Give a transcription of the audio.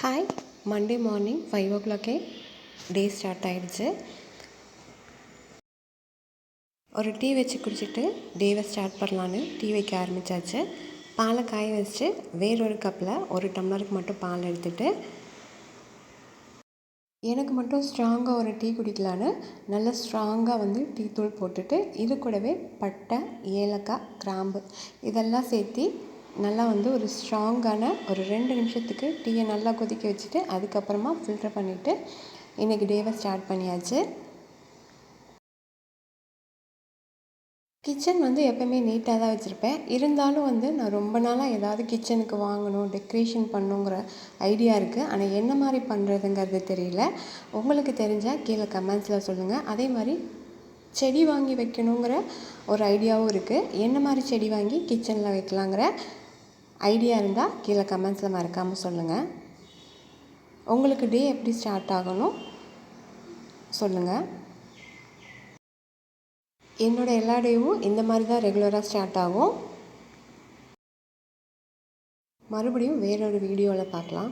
Hi, Monday morning 5 o'clock day start ஆகிடுச்சு. ஒரு tea வச்சு குடிச்சிட்டு டேவை ஸ்டார்ட் பண்ணலான்னு டீ வைக்க ஆரம்பித்தாச்சு. பாலை காய வச்சு வேறொரு கப்பில் ஒரு டம்ளருக்கு மட்டும் பால் எடுத்துகிட்டு எனக்கு மட்டும் ஸ்ட்ராங்காக ஒரு டீ குடிக்கலான்னு நல்லா ஸ்ட்ராங்காக டீ தூள் போட்டுட்டு இது கூடவே பட்டை, ஏலக்காய், கிராம்பு இதெல்லாம் சேர்த்து நல்லா ஒரு ஸ்ட்ராங்கான ஒரு 2 நிமிஷத்துக்கு டீயை நல்லா கொதிக்க வச்சுட்டு அதுக்கப்புறமா ஃபில்டர் பண்ணிவிட்டு இன்றைக்கி டேவை ஸ்டார்ட் பண்ணியாச்சு. கிச்சன் எப்போவுமே நீட்டாக தான் வச்சுருப்பேன். இருந்தாலும் நான் ரொம்ப நாளாக ஏதாவது கிச்சனுக்கு வாங்கணும், டெக்கரேஷன் பண்ணுங்கிற ஐடியா இருக்குது. ஆனால் என்ன மாதிரி பண்ணுறதுங்கிறது தெரியல. உங்களுக்கு தெரிஞ்சால் கீழே கமெண்ட்ஸில் சொல்லுங்கள். அதே மாதிரி செடி வாங்கி வைக்கணுங்கிற ஒரு ஐடியாவும் இருக்குது. என்ன மாதிரி செடி வாங்கி கிச்சனில் வைக்கலாங்கிற ஐடியா இருந்தால் கீழே கமெண்ட்ஸில் மறக்காமல் சொல்லுங்கள். உங்களுக்கு டே எப்படி ஸ்டார்ட் ஆகணும் சொல்லுங்கள். என்னோடய எல்லா டேவும் இந்த மாதிரி தான் ரெகுலராக ஸ்டார்ட் ஆகும். மறுபடியும் வேறொரு வீடியோவில் பார்க்கலாம்.